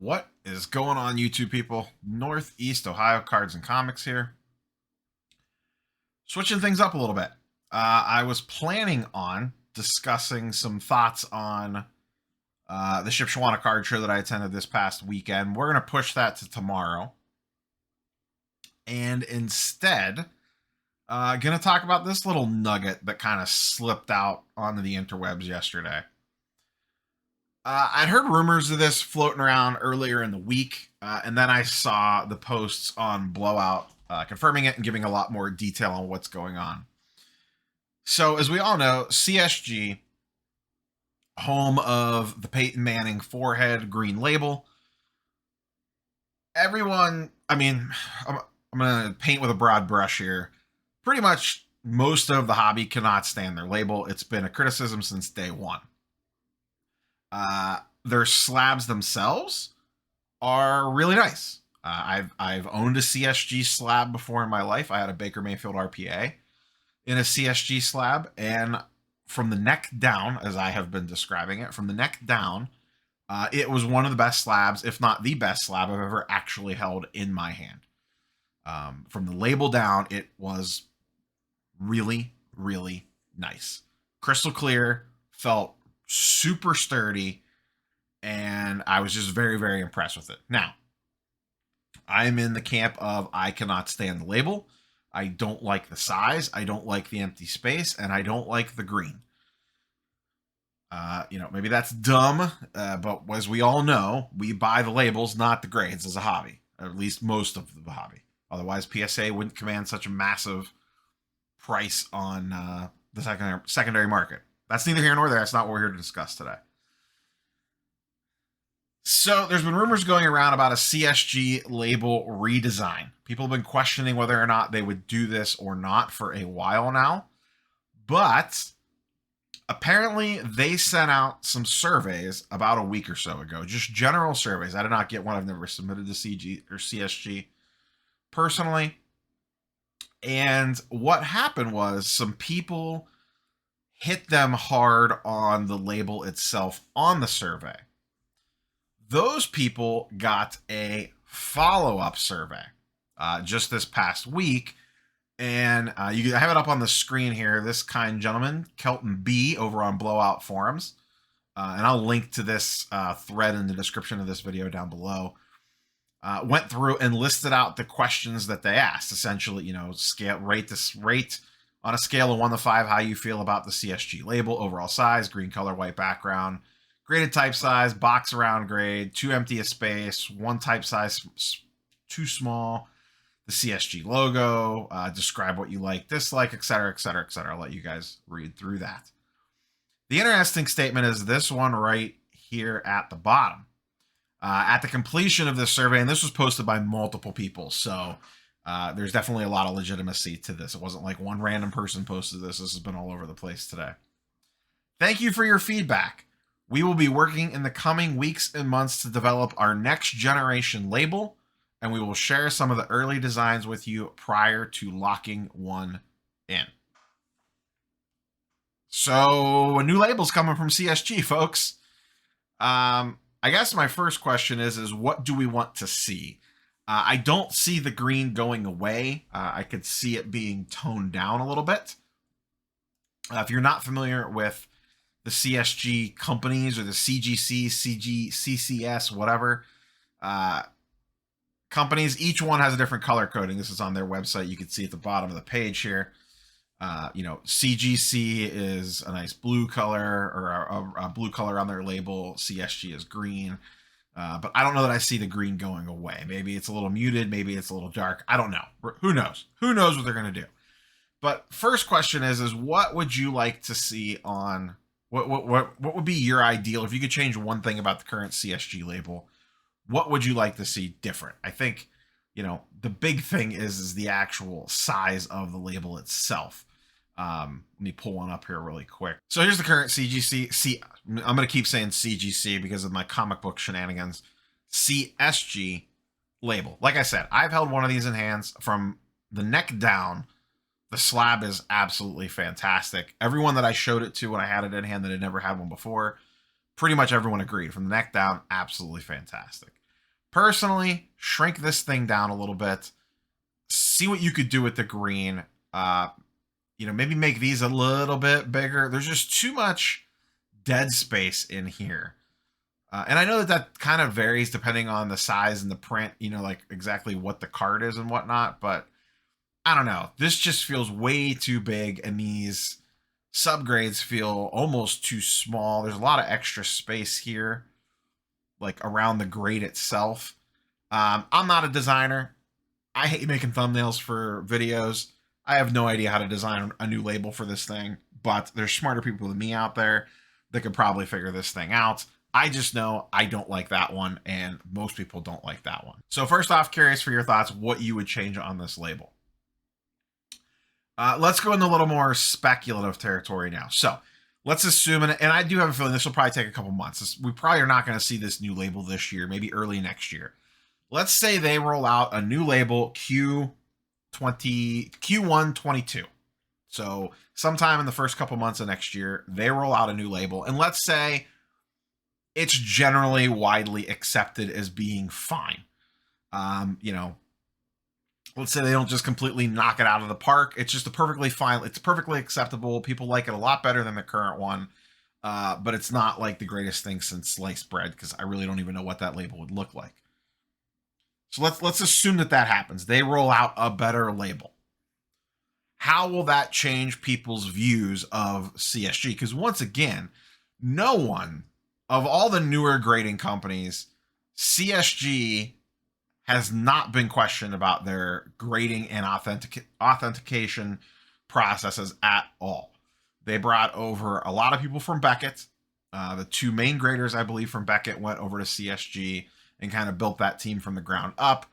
What is going on, YouTube people? Northeast Ohio Cards and Comics here. Switching things up a little bit. I was planning on discussing some thoughts on the Shipshawana card show that I attended this past weekend. We're going to push that to tomorrow. And instead, going to talk about this little nugget that kind of slipped out onto the interwebs yesterday. I'd heard rumors of this floating around earlier in the week, and then I saw the posts on Blowout confirming it and giving a lot more detail on what's going on. So, as we all know, CSG, home of the Peyton Manning forehead green label. Everyone, I'm going to paint with a broad brush here. Pretty much most of the hobby cannot stand their label. It's been a criticism since day one. Their slabs themselves are really nice. I've owned a CSG slab before in my life. I had a Baker Mayfield RPA in a CSG slab, and from the neck down, as I have been describing it, from the neck down, it was one of the best slabs, if not the best slab I've ever actually held in my hand. From the label down, it was really, really nice. Crystal clear, felt super sturdy, and I was just very, very impressed with it. Now, I'm in the camp of I cannot stand the label. I don't like the size. I don't like the empty space, and I don't like the green. Maybe that's dumb, but as we all know, we buy the labels, not the grades, as a hobby, or at least most of the hobby. Otherwise, PSA wouldn't command such a massive price on the secondary market. That's neither here nor there. That's not what we're here to discuss today. So there's been rumors going around about a CSG label redesign. People have been questioning whether or not they would do this or not for a while now. But apparently they sent out some surveys about a week or so ago, just general surveys. I did not get one. I've never submitted to CG or CSG personally. And what happened was some people hit them hard on the label itself on the survey. Those people got a follow-up survey just this past week, and you have it up on the screen here. This kind gentleman, Kelton B, over on Blowout Forums, and I'll link to this thread in the description of this video down below, went through and listed out the questions that they asked. Essentially, rate on a scale of 1 to 5, how you feel about the CSG label: overall size, green color, white background, graded type size, box around grade, too empty a space, one type size too small, the CSG logo, describe what you like, dislike, etc., etc., etc. I'll let you guys read through that. The interesting statement is this one right here at the bottom. At the completion of this survey, and this was posted by multiple people, so there's definitely a lot of legitimacy to this. It wasn't like one random person posted this. This has been all over the place today. Thank you for your feedback. We will be working in the coming weeks and months to develop our next generation label, and we will share some of the early designs with you prior to locking one in. So a new label's coming from CSG, folks. I guess my first question is what do we want to see? I don't see the green going away. I could see it being toned down a little bit. If you're not familiar with the CSG companies or the CGC, CCS, whatever companies, each one has a different color coding. This is on their website. You can see at the bottom of the page here. CGC is a nice blue color, or a blue color on their label. CSG is green. But I don't know that I see the green going away. Maybe it's a little muted. Maybe it's a little dark. I don't know. Who knows? Who knows what they're going to do? But first question is what would you like to see on, what would be your ideal? If you could change one thing about the current CSG label, what would you like to see different? I think, the big thing is the actual size of the label itself. Let me pull one up here really quick. So here's the current CGC. I'm going to keep saying CGC because of my comic book shenanigans. CSG label. Like I said, I've held one of these in hands. From the neck down, the slab is absolutely fantastic. Everyone that I showed it to when I had it in hand that had never had one before, pretty much everyone agreed. From the neck down, absolutely fantastic. Personally, shrink this thing down a little bit. See what you could do with the green. Maybe make these a little bit bigger. There's just too much dead space in here. And I know that kind of varies depending on the size and the print, like exactly what the card is and whatnot. But I don't know. This just feels way too big, and these subgrades feel almost too small. There's a lot of extra space here, like around the grade itself. I'm not a designer. I hate making thumbnails for videos. I have no idea how to design a new label for this thing, but there's smarter people than me out there that could probably figure this thing out. I just know I don't like that one, and most people don't like that one. So first off, curious for your thoughts, what you would change on this label. Let's go into a little more speculative territory now. So let's assume, and I do have a feeling this will probably take a couple months. We probably are not going to see this new label this year, maybe early next year. Let's say they roll out a new label Q1 22. So sometime in the first couple months of next year, they roll out a new label. And let's say it's generally widely accepted as being fine. Let's say they don't just completely knock it out of the park. It's just a perfectly fine. It's perfectly acceptable. People like it a lot better than the current one. But it's not like the greatest thing since sliced bread, because I really don't even know what that label would look like. So let's assume that happens. They roll out a better label. How will that change people's views of CSG? Because once again, no one of all the newer grading companies, CSG has not been questioned about their grading and authentication processes at all. They brought over a lot of people from Beckett. The two main graders, I believe, from Beckett went over to CSG and kind of built that team from the ground up.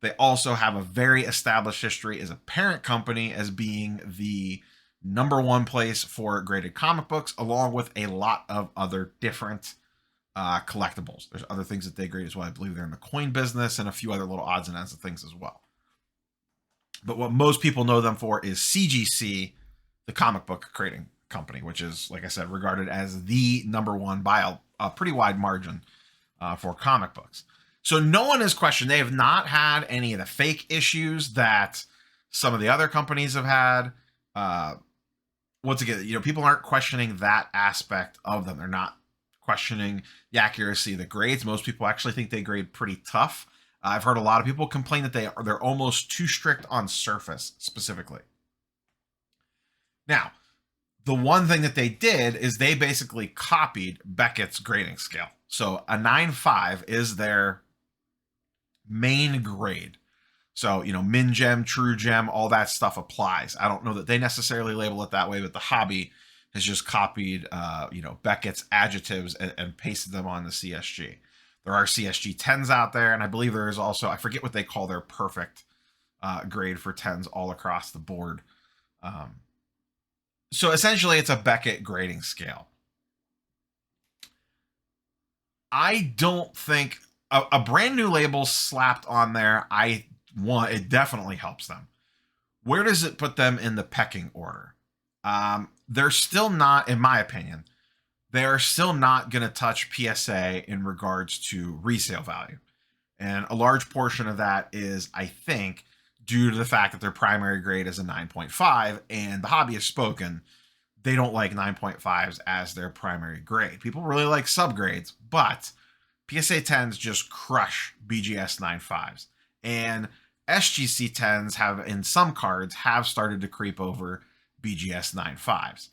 They also have a very established history as a parent company, as being the #1 place for graded comic books, along with a lot of other different collectibles. There's other things that they grade as well. I believe they're in the coin business and a few other little odds and ends of things as well. But what most people know them for is CGC, the comic book grading company, which is, like I said, regarded as the #1 by a pretty wide margin for comic books. So no one has questioned. They have not had any of the fake issues that some of the other companies have had. Once again, people aren't questioning that aspect of them. They're not questioning the accuracy of the grades. Most people actually think they grade pretty tough. I've heard a lot of people complain that they're almost too strict on surface specifically. Now, the one thing that they did is they basically copied Beckett's grading scale. So a 9.5 is their main grade. So, min gem, true gem, all that stuff applies. I don't know that they necessarily label it that way, but the hobby has just copied, Beckett's adjectives and pasted them on the CSG. There are CSG 10s out there, and I believe there is also, I forget what they call their perfect grade for 10s all across the board. So essentially, it's a Beckett grading scale. I don't think a brand new label slapped on there, it definitely helps them. Where does it put them in the pecking order? They're still not, in my opinion, they are still not going to touch PSA in regards to resale value. And a large portion of that is, I think, due to the fact that their primary grade is a 9.5, and the hobby has spoken. They don't like 9.5s as their primary grade. People really like subgrades, but PSA 10s just crush BGS 9.5s. And SGC 10s have, in some cards, have started to creep over BGS 9.5s.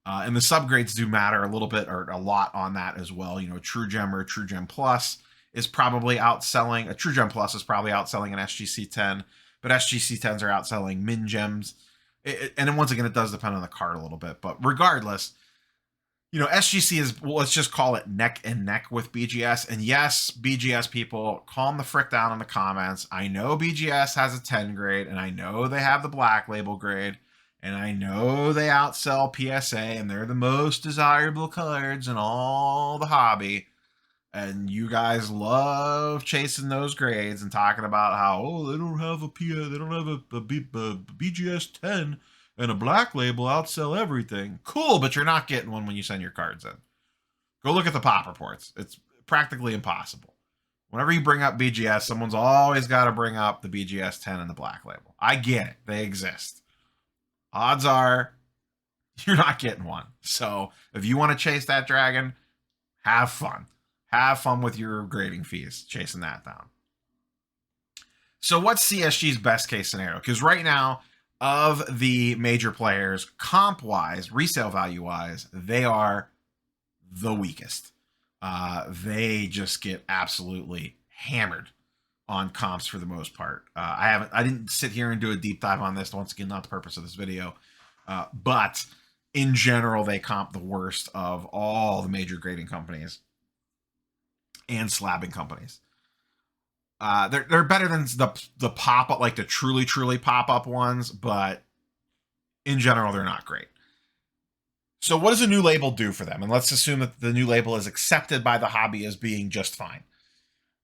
And the subgrades do matter a little bit, or a lot on that as well. True Gem or True Gem Plus is probably outselling, a True Gem Plus is probably outselling an SGC 10, but SGC 10s are outselling Min Gems. And then once again, it does depend on the card a little bit, but regardless, SGC is, let's just call it neck and neck with BGS. And yes, BGS people, calm the frick down in the comments. I know BGS has a 10 grade, and I know they have the black label grade, and I know they outsell PSA, and they're the most desirable cards in all the hobby. And you guys love chasing those grades and talking about how, they don't have a BGS 10 and a black label outsell everything. Cool, but you're not getting one when you send your cards in. Go look at the pop reports. It's practically impossible. Whenever you bring up BGS, someone's always got to bring up the BGS 10 and the black label. I get it. They exist. Odds are you're not getting one. So if you want to chase that dragon, have fun. Have fun with your grading fees chasing that down. So what's CSG's best case scenario? Because right now, of the major players, comp-wise, resale value-wise, they are the weakest. They just get absolutely hammered on comps for the most part. I didn't sit here and do a deep dive on this. Once again, not the purpose of this video. But in general, they comp the worst of all the major grading companies and slabbing companies. They're better than the pop up, like the truly pop up ones, but in general, they're not great. So what does a new label do for them? And let's assume that the new label is accepted by the hobby as being just fine.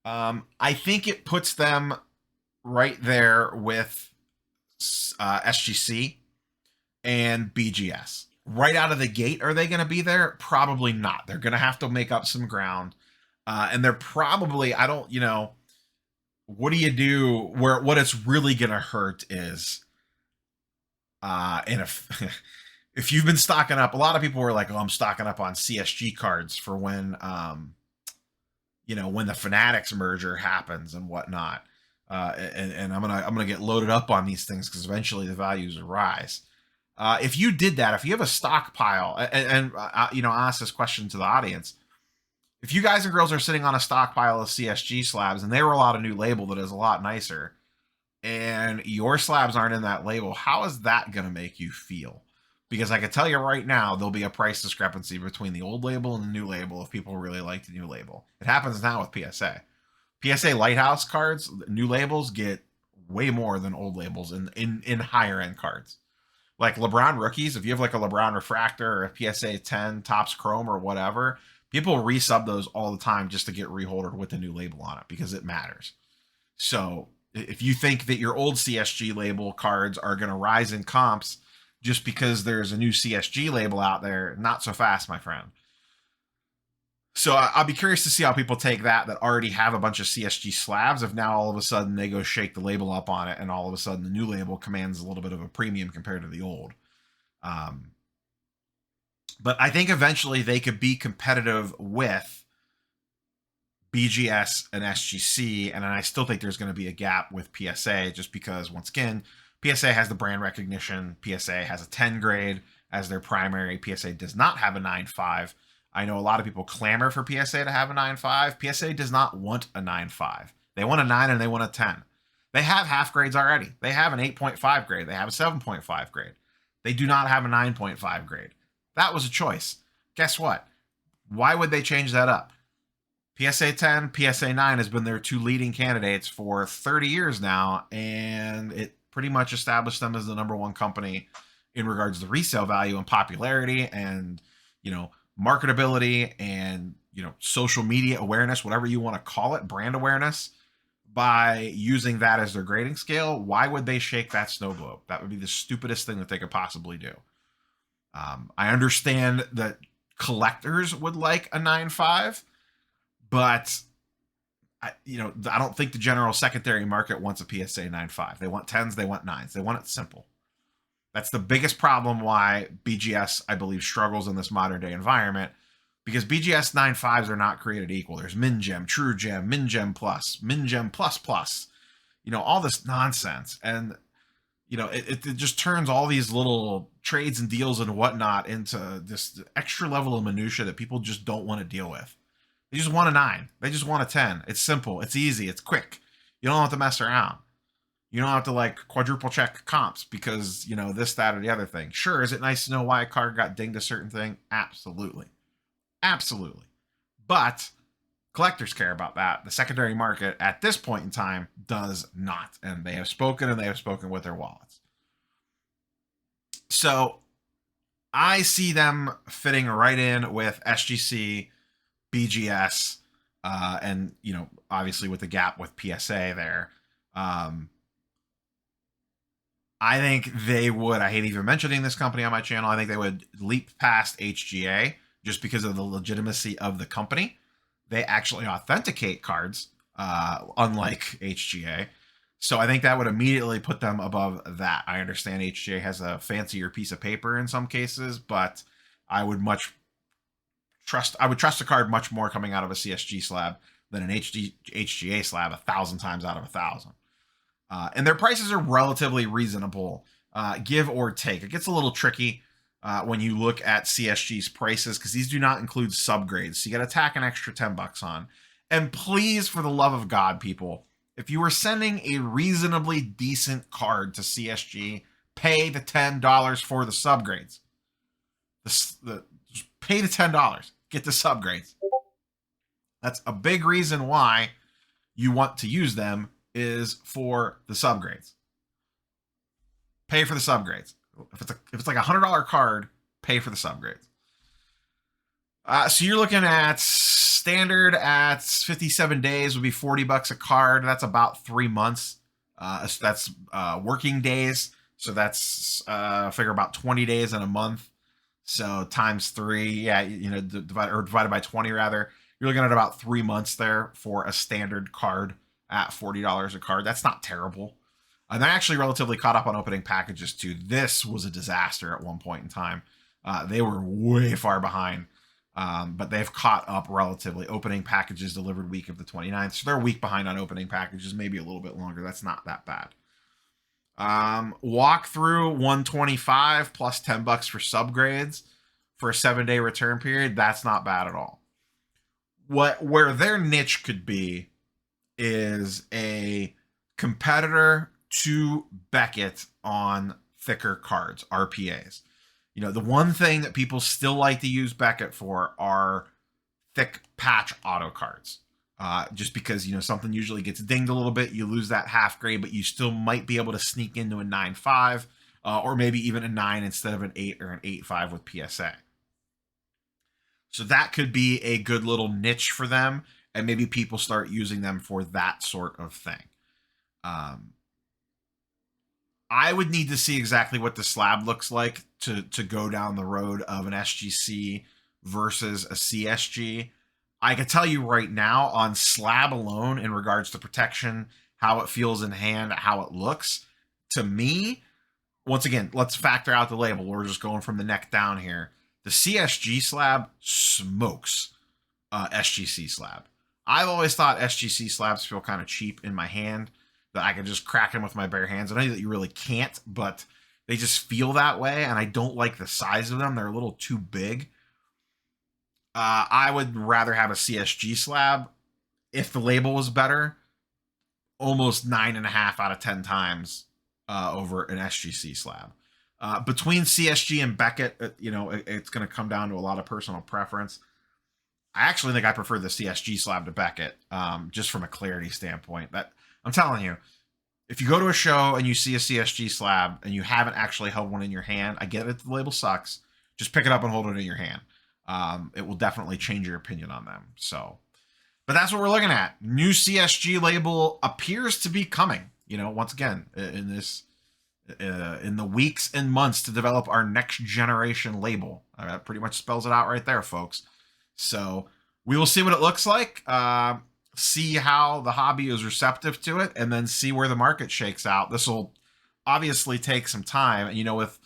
I think it puts them right there with SGC and BGS. Right out of the gate, are they going to be there? Probably not. They're going to have to make up some ground. And they're probably, what do you do where what it's really going to hurt is, if you've been stocking up, a lot of people were like, oh, I'm stocking up on CSG cards for when, when the Fanatics merger happens and whatnot. And I'm gonna get loaded up on these things because eventually the values will rise. If you did that, if you have a stockpile, and I'll ask this question to the audience. If you guys and girls are sitting on a stockpile of CSG slabs and they roll out a new label that is a lot nicer and your slabs aren't in that label, how is that going to make you feel? Because I can tell you right now, there'll be a price discrepancy between the old label and the new label if people really like the new label. It happens now with PSA. PSA Lighthouse cards, new labels get way more than old labels in higher end cards. Like LeBron rookies, if you have like a LeBron refractor or a PSA 10 Topps Chrome or whatever, people resub those all the time just to get reholdered with the new label on it because it matters. So if you think that your old CSG label cards are going to rise in comps just because there's a new CSG label out there, not so fast, my friend. So I'll be curious to see how people take that already have a bunch of CSG slabs. If now all of a sudden they go shake the label up on it and all of a sudden the new label commands a little bit of a premium compared to the old. But I think eventually they could be competitive with BGS and SGC, and I still think there's going to be a gap with PSA just because, once again, PSA has the brand recognition. PSA has a 10 grade as their primary. PSA does not have a 9.5. I know a lot of people clamor for PSA to have a 9.5. PSA does not want a 9.5. They want a 9 and they want a 10. They have half grades already. They have an 8.5 grade. They have a 7.5 grade. They do not have a 9.5 grade. That was a choice. Guess what? Why would they change that up? PSA 10, PSA 9 has been their two leading candidates for 30 years now, and it pretty much established them as the number one company in regards to resale value and popularity and, marketability and, social media awareness, whatever you want to call it, brand awareness, by using that as their grading scale. Why would they shake that snow globe? That would be the stupidest thing that they could possibly do. I understand that collectors would like a 9.5, but I don't think the general secondary market wants a PSA 9.5. They want 10s, they want 9s. They want it simple. That's the biggest problem why BGS, I believe, struggles in this modern day environment, because BGS 9.5s are not created equal. There's Min Gem, True Gem, Min Gem Plus, Min Gem Plus Plus, all this nonsense. And it just turns all these little trades and deals and whatnot into this extra level of minutia that people just don't want to deal with. They just want a 9. They just want a 10. It's simple. It's easy. It's quick. You don't have to mess around. You don't have to quadruple check comps because, this, that, or the other thing. Sure, is it nice to know why a card got dinged a certain thing? Absolutely. Absolutely. But collectors care about that. The secondary market at this point in time does not. And they have spoken, and they have spoken with their wallets. So I see them fitting right in with SGC, BGS, and, obviously with the gap with PSA there. I think they would, I hate even mentioning this company on my channel, I think they would leap past HGA just because of the legitimacy of the company. They actually authenticate cards. unlike HGA. So I think that would immediately put them above that. I understand HGA has a fancier piece of paper in some cases, but I would trust a card much more coming out of a CSG slab than an HGA slab 1,000 times out of 1,000. And their prices are relatively reasonable, give or take. It gets a little tricky when you look at CSG's prices because these do not include subgrades. So you got to tack an extra $10 on. And please, for the love of God, people, if you were sending a reasonably decent card to CSG, pay the $10 for the subgrades. Pay the $10. Get the subgrades. That's a big reason why you want to use them is for the subgrades. Pay for the subgrades. If it's like $100 card, pay for the subgrades. So you're looking at standard at 57 days would be $40 a card. That's about 3 months. That's working days. So that's figure about 20 days in a month. So times 3, yeah, divided by 20 rather. You're looking at about 3 months there for a standard card at $40 a card. That's not terrible. And they're actually relatively caught up on opening packages too. This was a disaster at one point in time. They were way far behind, but they've caught up relatively. Opening packages delivered week of the 29th. So they're a week behind on opening packages, maybe a little bit longer. That's not that bad. Walk through 125 plus $10 for subgrades for a 7-day return period. That's not bad at all. Where their niche could be is a competitor to Beckett on thicker cards, RPAs. The one thing that people still like to use Beckett for are thick patch auto cards. Just because, something usually gets dinged a little bit, you lose that half grade, but you still might be able to sneak into a 9.5 or maybe even a 9 instead of an 8 or an 8.5 with PSA. So that could be a good little niche for them, and maybe people start using them for that sort of thing. I would need to see exactly what the slab looks like to go down the road of an SGC versus a CSG. I can tell you right now on slab alone in regards to protection, how it feels in hand, how it looks. To me, once again, let's factor out the label. We're just going from the neck down here. The CSG slab smokes SGC slab. I've always thought SGC slabs feel kind of cheap in my hand, that I can just crack them with my bare hands. I know that you really can't, but they just feel that way, and I don't like the size of them. They're a little too big. I would rather have a CSG slab. If the label was better, almost 9.5 out of 10 times over an SGC slab. Between CSG and Beckett, it's going to come down to a lot of personal preference. I actually think I prefer the CSG slab to Beckett, just from a clarity standpoint. That I'm telling you, if you go to a show and you see a CSG slab and you haven't actually held one in your hand, I get it, the label sucks. Just pick it up and hold it in your hand. It will definitely change your opinion on them. So, but that's what we're looking at. New CSG label appears to be coming. Once again, in the weeks and months to develop our next generation label. That pretty much spells it out right there, folks. So we will see what it looks like. See how the hobby is receptive to it, and then see where the market shakes out. This will obviously take some time, and with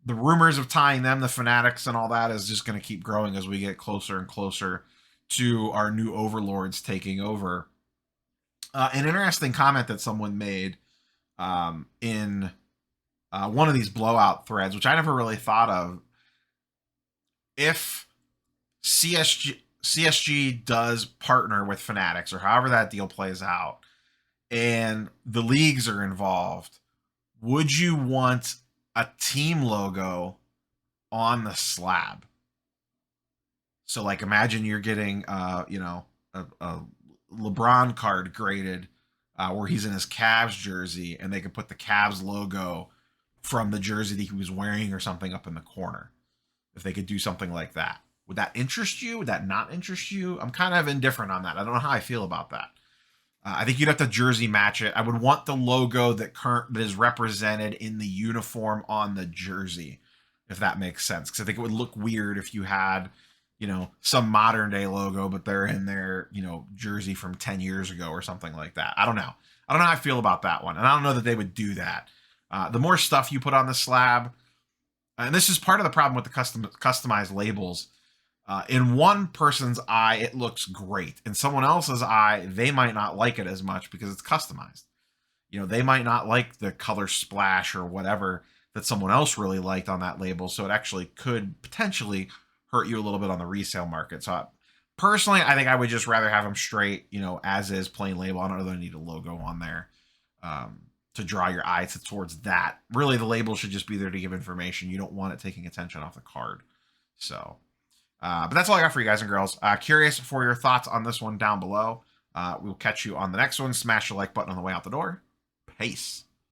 the rumors of tying them, the Fanatics and all that is just going to keep growing as we get closer and closer to our new overlords taking over. An interesting comment that someone made in one of these blowout threads, which I never really thought of. If CSG does partner with Fanatics, or however that deal plays out, and the leagues are involved, would you want a team logo on the slab? So like, imagine you're getting a LeBron card graded where he's in his Cavs jersey, and they could put the Cavs logo from the jersey that he was wearing or something up in the corner. If they could do something like that, would that interest you? Would that not interest you? I'm kind of indifferent on that. I don't know how I feel about that. I think you'd have to jersey match it. I would want the logo that is represented in the uniform on the jersey, if that makes sense. Because I think it would look weird if you had, some modern day logo, but they're in their, jersey from 10 years ago or something like that. I don't know. I don't know how I feel about that one. And I don't know that they would do that. The more stuff you put on the slab, and this is part of the problem with the customized labels. In one person's eye, it looks great. In someone else's eye, they might not like it as much because it's customized. They might not like the color splash or whatever that someone else really liked on that label. So it actually could potentially hurt you a little bit on the resale market. So personally, I think I would just rather have them straight, as is, plain label. I don't really need a logo on there to draw your eye towards that. Really, the label should just be there to give information. You don't want it taking attention off the card. So, but that's all I got for you guys and girls. Curious for your thoughts on this one down below. We'll catch you on the next one. Smash the like button on the way out the door. Peace.